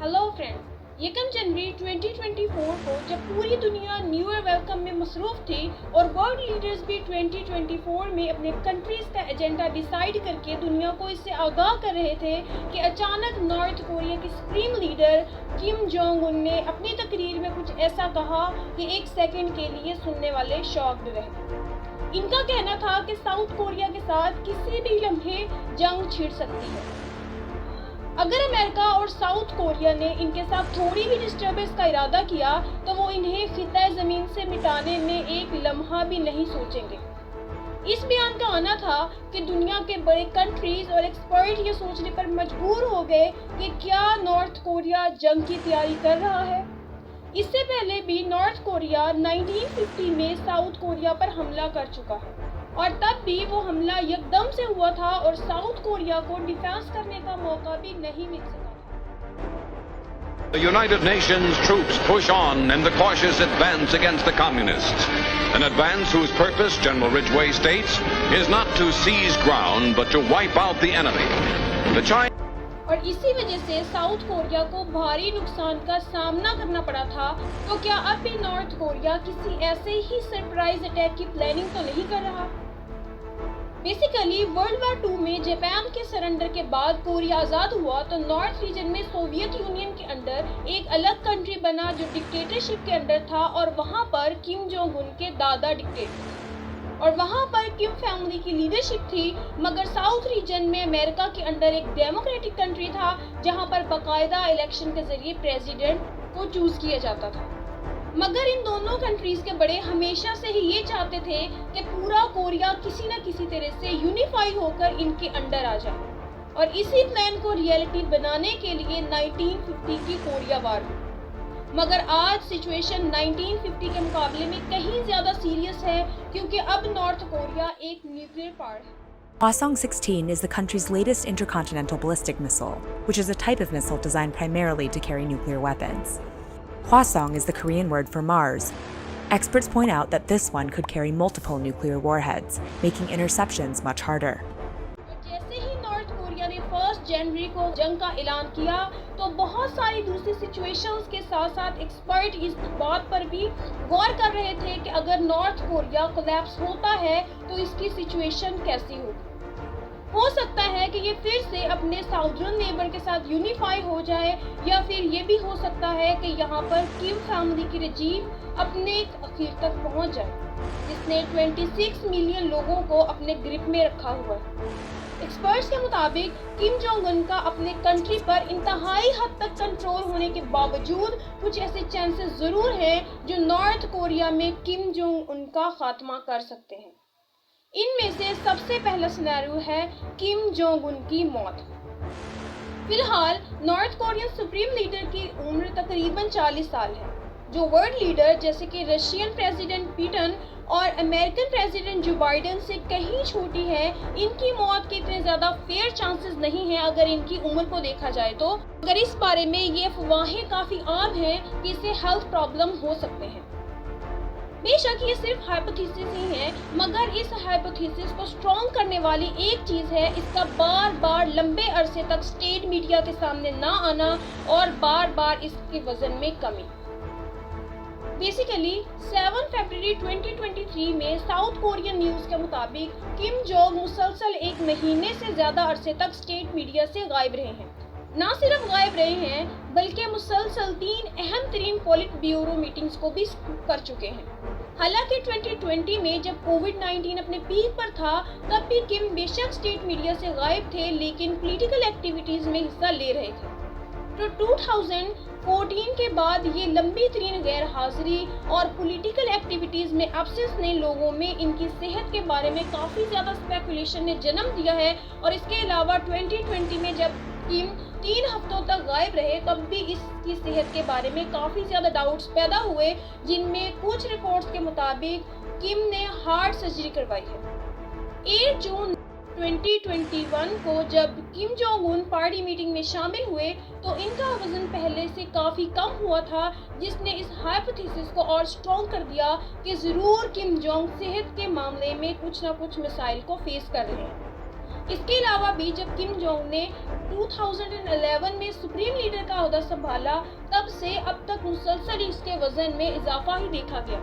Hello friends, यकम जनवरी 2024 को जब पूरी दुनिया न्यू ईयर वेलकम में मसरूफ थी और वर्ल्ड लीडर्स भी 2024 में अपने कंट्रीज का एजेंडा डिसाइड करके दुनिया को इससे आगाह कर रहे थे कि अचानक नॉर्थ कोरिया के supreme leader Kim Jong Un ने अपनी तकरीर में कुछ ऐसा कहा कि एक सेकंड के लिए सुनने वाले शॉक्ड रहे। इनका कहना था कि साउथ कोरिया के साथ किसी भी लम्हे जंग छिड़ सकती है। अगर अमेरिका और साउथ कोरिया ने इनके साथ थोड़ी भी डिस्टर्बेंस का इरादा किया तो वो इन्हें खिता ज़मीन से मिटाने में एक लम्हा भी नहीं सोचेंगे। इस बयान का आना था कि दुनिया के बड़े कंट्रीज और एक्सपर्ट ये सोचने पर मजबूर हो गए कि क्या नॉर्थ कोरिया जंग की तैयारी कर रहा है। इससे पहले भी नॉर्थ कोरिया 1950 में साउथ कोरिया पर हमला कर चुका है और तब भी वो हमला एकदम से हुआ था और साउथ कोरिया को डिफेंस करने का मौका भी नहीं मिल सका। The United Nations troops push on in the cautious advance against the communists. An advance whose purpose, General Ridgway states, is not to seize ground but to wipe out the enemy. और इसी वजह से south Korea को भारी नुकसान का सामना करना पड़ा था। तो क्या अब भी नॉर्थ कोरिया किसी ऐसे ही सरप्राइज अटैक की प्लानिंग तो नहीं कर रहा? बेसिकली वर्ल्ड वॉर 2 में जापान के सरेंडर के बाद कोरिया आज़ाद हुआ तो नॉर्थ रीजन में सोवियत यूनियन के अंडर एक अलग कंट्री बना जो डिक्टेटरशिप के अंडर था और वहाँ पर किम जोंग उन के दादा डिक्टेटर और वहाँ पर किम फैमिली की लीडरशिप थी। मगर साउथ रीजन में अमेरिका के अंडर एक डेमोक्रेटिक कंट्री था जहाँ पर बाकायदा इलेक्शन के जरिए प्रेसिडेंट को चूज किया जाता था। मगर इन दोनों कंट्रीज के बड़े हमेशा से ही ये चाहते थे कि पूरा कोरिया किसी न किसी तरह से यूनिफाई होकर इनके अंडर आ जाए और इसी प्लान को रियलिटी बनाने के लिए 1950 की कोरिया वार हुई। मगर आज सिचुएशन 1950 के मुकाबले में कहीं ज्यादा सीरियस है क्योंकि अब नॉर्थ कोरिया एक न्यूक्लियर पावर है। Hwasong-16 is the country's latest intercontinental ballistic missile, which is a type of missile designed primarily to carry nuclear weapons. Hwasong is the Korean word for Mars. Experts point out that this one could carry multiple nuclear warheads, making interceptions much harder. जैसे ही north Korea ने 1 जनवरी को जंग का ऐलान किया तो बहुत सारी दूसरी सिचुएशंस के साथ साथ एक्सपर्ट इस बात पर भी गौर कर रहे थे कि अगर नॉर्थ कोरिया कोलैप्स होता है तो इसकी सिचुएशन कैसी होगी। हो सकता है कि ये फिर से अपने साउदर्न नेबर के साथ यूनिफाई हो जाए या फिर ये भी हो सकता है कि यहाँ पर किम फैमिली की रजीम अपने आखिर तक पहुँच जाए जिसने 26 मिलियन लोगों को अपने ग्रिप में रखा हुआ है। एक्सपर्ट्स के मुताबिक किम जोंग उन का अपने कंट्री पर इंतहाई हद तक कंट्रोल होने के बावजूद कुछ ऐसे चांसेस जरूर हैं जो नॉर्थ कोरिया में किम जोंग उन का खात्मा कर सकते हैं। इनमें से सबसे पहला सिनेरियो है किम जोंग उन की मौत। फिलहाल नॉर्थ कोरियन सुप्रीम लीडर की उम्र तकरीबन 40 साल है जो वर्ल्ड लीडर जैसे कि रशियन प्रेसिडेंट पुतिन और अमेरिकन प्रेसिडेंट जो बाइडेन से कहीं छोटी है। इनकी मौत के इतने ज़्यादा फेयर चांसेस नहीं हैं अगर इनकी उम्र को देखा जाए तो। अगर इस बारे में ये अफवाहें काफ़ी आम हैं कि इससे हेल्थ प्रॉब्लम हो सकते हैं। बेशक ये सिर्फ हाइपोथेसिस ही है मगर इस हाइपोथेसिस को स्ट्रॉन्ग करने वाली एक चीज़ है इसका बार बार लंबे अरसे तक स्टेट मीडिया के सामने ना आना और बार बार इसके वजन में कमी। बेसिकली 7 फरवरी 2023 में साउथ कोरियन न्यूज़ के मुताबिक किम जोंग मुसलसल 1 महीने से ज़्यादा अरसे तक स्टेट मीडिया से गायब रहे हैं। ना सिर्फ गायब रहे हैं बल्कि मुसलसल 3 अहम तरीन पॉलिट ब्यूरो मीटिंग्स को भी कर चुके हैं। हालांकि 2020 में जब कोविड-19 अपने पीक पर था तब भी किम बेशक स्टेट मीडिया से गायब थे लेकिन पॉलिटिकल एक्टिविटीज़ में हिस्सा ले रहे थे। तो 2014 के बाद ये लंबी तरीन गैर हाजिरी और पॉलिटिकल एक्टिविटीज़ में एब्सेंस ने लोगों में इनकी सेहत के बारे में काफ़ी ज़्यादा स्पेकुलेशन ने जन्म दिया है। और इसके अलावा 2020 में जब किम 3 हफ्तों तक गायब रहे तब भी इसकी सेहत के बारे में काफ़ी ज़्यादा डाउट्स पैदा हुए जिनमें कुछ रिपोर्ट्स के मुताबिक किम ने हार्ट सर्जरी करवाई है। 8 जून 2021 को जब Kim Jong Un party meeting में शामिल हुए तो इनका वजन पहले से काफ़ी कम हुआ था जिसने इस हाइपोथेसिस को और स्ट्रॉन्ग कर दिया कि ज़रूर किम जोंग सेहत के मामले में कुछ ना कुछ मसाइल को फेस कर रहे हैं। इसके अलावा भी जब किम जोंग ने 2011 में सुप्रीम लीडर का ओहदा संभाला तब से अब तक मुसलसल इसके वजन में इजाफा ही देखा गया।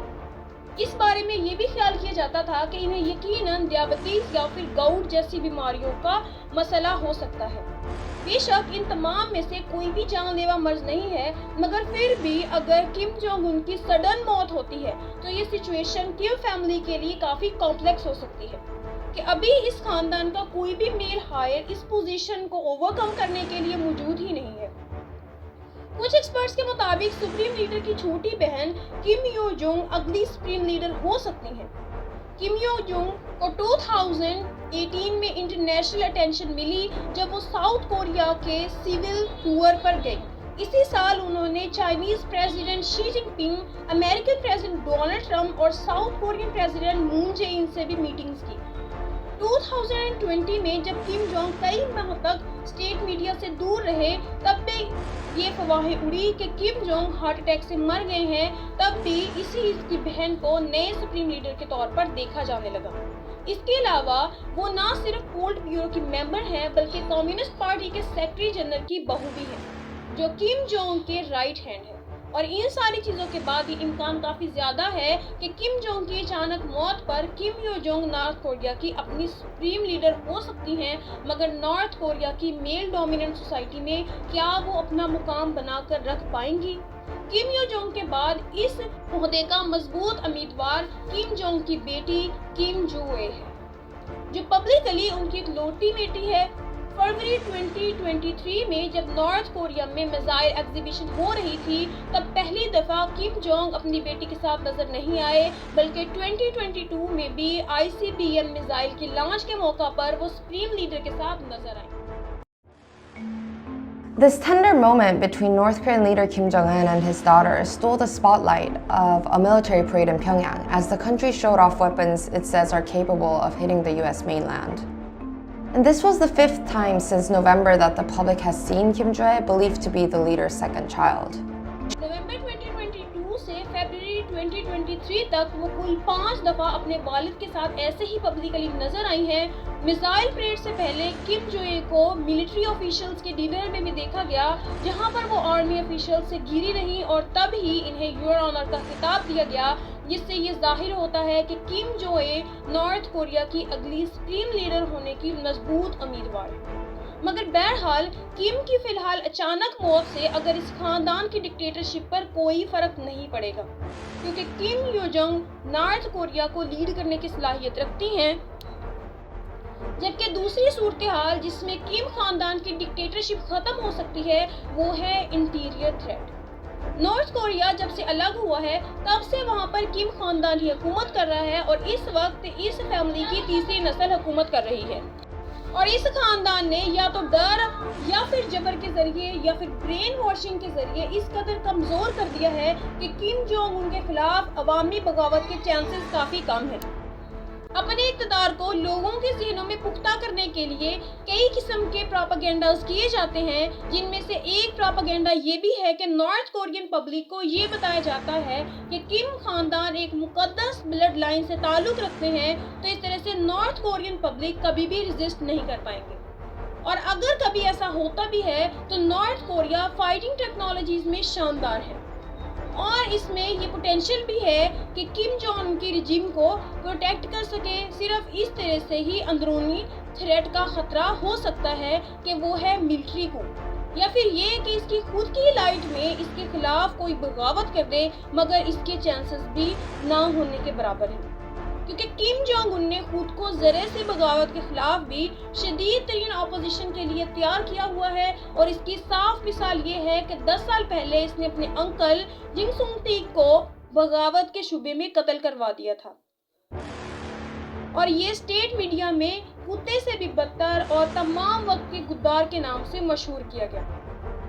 इस बारे में ये भी ख्याल किया जाता था कि इन्हें यकीनन दियाबतीस या फिर गाउट जैसी बीमारियों का मसला हो सकता है। बेशक इन तमाम में से कोई भी जानलेवा मर्ज नहीं है, मगर फिर भी अगर किम जोंग उन की सडन मौत होती है तो ये सिचुएशन किम फैमिली के लिए काफी कॉम्प्लेक्स हो सकती है कि अभी इस खानदान का कोई भी मेल हायर इस पोजीशन को ओवरकम करने के लिए मौजूद ही नहीं है। कुछ एक्सपर्ट्स के मुताबिक सुप्रीम लीडर की छोटी बहन किम यो जोंग अगली सुप्रीम लीडर हो सकती हैं। किम यो जोंग को 2018 में इंटरनेशनल अटेंशन मिली जब वो साउथ कोरिया के सिविल टूर पर गई। इसी साल उन्होंने Chinese president Xi Jinping, American president Donald Trump और South Korean president Moon Jae In से भी मीटिंग्स की। 2020 में जब किम जोंग कई माह तक स्टेट मीडिया से दूर रहे, तब भी ये अफवाहें उड़ी कि किम जोंग हार्ट अटैक से मर गए हैं, तब भी इसकी बहन को नए सुप्रीम लीडर के तौर पर देखा जाने लगा। इसके अलावा वो ना सिर्फ पोलिट ब्यूरो की मेंबर हैं, बल्कि कम्युनिस्ट पार्टी के सेक्रेटरी जनरल की बहू भी हैं, जो किम जोंग के राइट हैंड है। और इन सारी चीज़ों के बाद ये इम्कान काफ़ी ज़्यादा है कि किम जोंग की अचानक मौत पर किम यो जोंग नॉर्थ कोरिया की अपनी सुप्रीम लीडर हो सकती हैं, मगर नॉर्थ कोरिया की मेल डोमिनेंट सोसाइटी में क्या वो अपना मुकाम बनाकर रख पाएंगी? किम यो जोंग के बाद इस ओहदे का मजबूत उम्मीदवार किम जोंग की बेटी किम जो-ए है, जो पब्लिकली उनकी इकलौती बेटी है। फरवरी 2023 में जब नॉर्थ कोरिया में मिसाइल एग्जीबिशन हो रही थी, तब पहली दफा किम जोंग अपनी बेटी के साथ नजर नहीं आए, बल्कि 2022 में भी ICBM मिसाइल की लॉन्च के मौका पर वो सुप्रीम लीडर के साथ नजर आए। This tender moment between North Korean leader Kim Jong-un and his daughter stole the spotlight of a military parade in Pyongyang as the country showed off weapons it says are capable of hitting the US mainland. And this was the 5th time since November that the public has seen Kim Jo-e, believed to be the leader's second child. नवंबर 2022 से फरवरी 2023 तक वो कुल 5 दफा अपने वालिद के साथ ऐसे ही पब्लिकली नजर आई हैं। मिसाइल परेड से पहले किम जो-ए को मिलिट्री ऑफिशियल्स के डिनर में भी देखा गया, जहां पर वो आर्मी ऑफिशियल से घिरी रही और तब ही इन्हें योर ऑनर का खिताब दिया गया, जिससे ये जाहिर होता है कि किम जो-ए नॉर्थ कोरिया की अगली सुप्रीम लीडर होने की मजबूत उम्मीदवार है। मगर बहरहाल किम की फिलहाल अचानक मौत से अगर इस खानदान की डिक्टेटरशिप पर कोई फर्क नहीं पड़ेगा, क्योंकि किम यो जोंग नॉर्थ कोरिया को लीड करने की सलाहियत रखती हैं, जबकि दूसरी सूरत हाल जिसमें किम खानदान की डिक्टेटरशिप खत्म हो सकती है वो है इंटीरियर थ्रेट। नॉर्थ कोरिया जब से अलग हुआ है तब से वहां पर किम खानदान ही हुकूमत कर रहा है और इस वक्त इस फैमिली की तीसरी नस्ल हुकूमत कर रही है। और इस खानदान ने या तो डर या फिर जबर के जरिए या फिर ब्रेन वॉशिंग के जरिए इस कदर कमजोर कर दिया है कि किम जोंग उनके खिलाफ अवामी बगावत के चांसेस काफी कम है। अपने इक़्तिदार को लोगों के ज़हनों में पुख्ता करने के लिए कई किस्म के प्रोपेगेंडास किए जाते हैं, जिनमें से एक प्रोपेगेंडा ये भी है कि नॉर्थ कोरियन पब्लिक को ये बताया जाता है कि किम खानदान एक मुकद्दस ब्लड लाइन से ताल्लुक़ रखते हैं, तो इस तरह से नॉर्थ कोरियन पब्लिक कभी भी रेजिस्ट नहीं कर पाएंगे। और अगर कभी ऐसा होता भी है तो नॉर्थ कोरिया फाइटिंग टेक्नोलॉजीज़ में शानदार है और इसमें ये पोटेंशियल भी है कि किम जोंग की रिजीम को प्रोटेक्ट कर सके। सिर्फ इस तरह से ही अंदरूनी थ्रेट का खतरा हो सकता है कि वो है मिलिट्री को, या फिर ये कि इसकी खुद की लाइट में इसके खिलाफ कोई बगावत कर दे, मगर इसके चांसेस भी ना होने के बराबर हैं, क्योंकि किम जोंग उन ने खुद को जरे से बगावत के खिलाफ भी शदीद तरीन अपोजिशन के लिए तैयार किया हुआ है। और इसकी साफ मिसाल ये है कि 10 साल पहले इसने अपने अंकल जिंग सुंग तीक को बगावत के शुबे में कत्ल करवा दिया था और ये स्टेट मीडिया में कुत्ते से भी बदतर और तमाम वक्त के गुद्दार के नाम से मशहूर किया गया।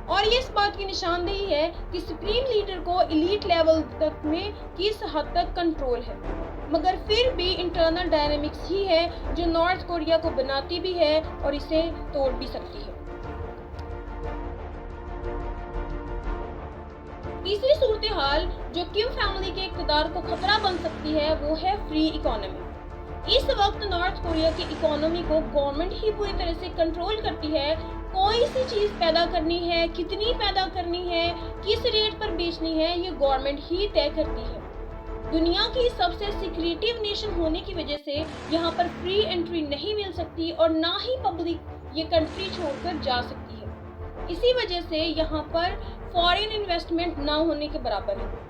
और ये इस बात की निशानदेही है कि सुप्रीम लीडर को एलीट लेवल तक में किस हद तक कंट्रोल है, मगर फिर भी इंटरनल डायनामिक्स ही है जो नॉर्थ कोरिया को बनाती भी है और इसे तोड़ भी सकती है। तीसरी सूरत हाल जो किम फैमिली के इक़्तिदार को खतरा बन सकती है वो है फ्री इकोनॉमी। इस वक्त नॉर्थ कोरिया की इकोनॉमी को गवर्नमेंट ही पूरी तरह से कंट्रोल करती है। कोई सी चीज़ पैदा करनी है, कितनी पैदा करनी है, किस रेट पर बेचनी है, ये गवर्नमेंट ही तय करती है। दुनिया की सबसे सिक्रेटिव नेशन होने की वजह से यहाँ पर फ्री एंट्री नहीं मिल सकती और ना ही पब्लिक ये कंट्री छोड़कर जा सकती है। इसी वजह से यहाँ पर फॉरेन इन्वेस्टमेंट ना होने के बराबर है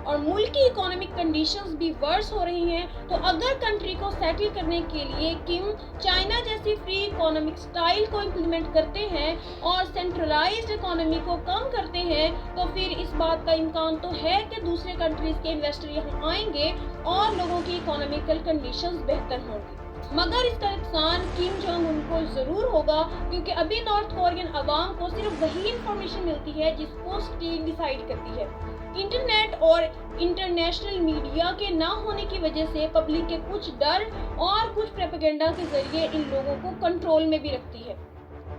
और मुल्क की इकोनॉमिक कंडीशंस भी वर्स हो रही हैं। तो अगर कंट्री को सेटल करने के लिए किम चाइना जैसी फ्री इकोनॉमिक स्टाइल को इम्प्लीमेंट करते हैं और सेंट्रलाइज्ड इकोनॉमी को कम करते हैं, तो फिर इस बात का इम्कान तो है कि दूसरे कंट्रीज के इन्वेस्टर यहाँ आएंगे और लोगों की इकोनॉमिकल कंडीशंस बेहतर होंगी। मगर इसका नुकसान किम जोंग उन को जरूर होगा, क्योंकि अभी नॉर्थ कोरियन अवाम को सिर्फ वही इंफॉर्मेशन मिलती है जिसको स्टेट डिसाइड करती है। इंटरनेट और इंटरनेशनल मीडिया के ना होने की वजह से पब्लिक के कुछ डर और कुछ प्रोपेगेंडा के जरिए इन लोगों को कंट्रोल में भी रखती है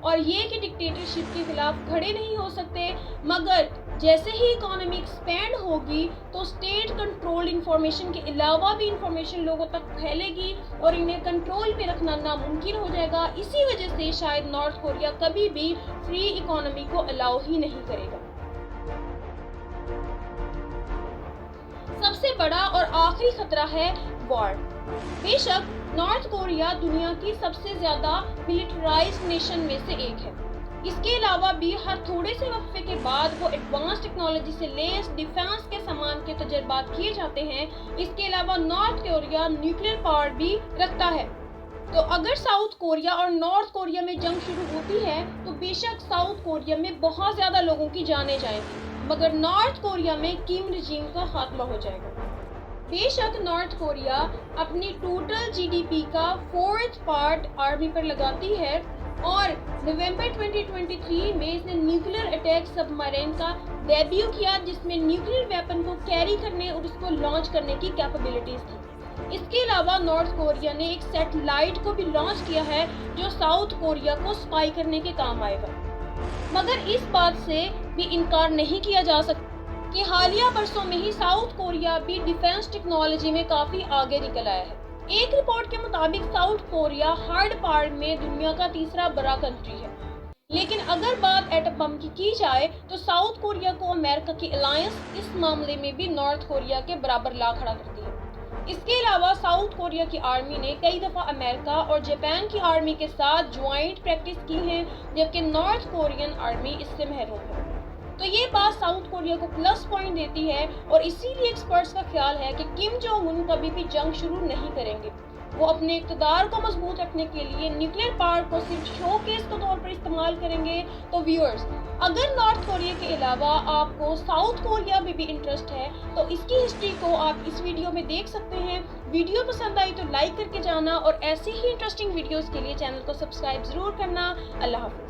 और ये कि डिक्टेटरशिप के खिलाफ खड़े नहीं हो सकते। मगर जैसे ही इकोनॉमी एक्सपेंड होगी तो स्टेट कंट्रोल इंफॉर्मेशन के अलावा भी इंफॉर्मेशन लोगों तक फैलेगी और इन्हें कंट्रोल पे रखना नामुमकिन हो जाएगा। इसी वजह से शायद नॉर्थ कोरिया कभी भी फ्री इकोनॉमी को अलाउ ही नहीं करेगा। सबसे बड़ा और आखिरी खतरा है वॉर। बेशक नॉर्थ कोरिया दुनिया की सबसे ज्यादा मिलिटराइज्ड नेशन में से एक है। इसके अलावा भी हर थोड़े से वक्फे के बाद वो एडवांस टेक्नोलॉजी से लेस डिफेंस के सामान के तजर्बात किए जाते हैं। इसके अलावा नॉर्थ कोरिया न्यूक्लियर पावर भी रखता है। तो अगर साउथ कोरिया और नॉर्थ कोरिया में जंग शुरू होती है तो बेशक साउथ कोरिया में बहुत ज्यादा लोगों की जानें जाएंगी, मगर नॉर्थ कोरिया में किम रजीम का खात्मा हो जाएगा। बेशक नॉर्थ कोरिया अपनी टोटल जीडीपी का 4th पार्ट आर्मी पर लगाती है और नवंबर 2023 में इसने न्यूक्लियर अटैक सबमरीन का डेब्यू किया, जिसमें न्यूक्लियर वेपन को कैरी करने और उसको लॉन्च करने की कैपेबिलिटीज थी। इसके अलावा नॉर्थ कोरिया ने एक सैटेलाइट को भी लॉन्च किया है जो साउथ कोरिया को स्पाई करने के काम आएगा। मगर इस बात से भी इनकार नहीं किया जा सकता कि हालिया बरसों में ही साउथ कोरिया भी डिफेंस टेक्नोलॉजी में काफी आगे निकल आया है। एक रिपोर्ट के मुताबिक साउथ कोरिया हार्ड पावर में दुनिया का तीसरा बड़ा कंट्री है। लेकिन अगर बात एटम बम की जाए तो साउथ कोरिया को अमेरिका की अलायंस इस मामले में भी नॉर्थ कोरिया के बराबर ला खड़ा करती है। इसके अलावा साउथ कोरिया की आर्मी ने कई दफा अमेरिका और जापान की आर्मी के साथ ज्वाइंट प्रैक्टिस की है, जबकि नॉर्थ कोरियन आर्मी इससे महरूम है। तो ये बात साउथ कोरिया को प्लस पॉइंट देती है और इसीलिए एक्सपर्ट्स का ख्याल है कि किम जोंग उन कभी भी जंग शुरू नहीं करेंगे। वो अपने इक़्तिदार को मजबूत रखने के लिए न्यूक्लियर पावर को सिर्फ शोकेस के तौर पर इस्तेमाल करेंगे। तो व्यूअर्स, अगर नॉर्थ कोरिया के अलावा आपको साउथ कोरिया में भी इंटरेस्ट है तो इसकी हिस्ट्री को आप इस वीडियो में देख सकते हैं। वीडियो पसंद आई तो लाइक करके जाना और ऐसी ही इंटरेस्टिंग वीडियोस के लिए चैनल को सब्सक्राइब जरूर करना। अल्लाह हाफ़िज़।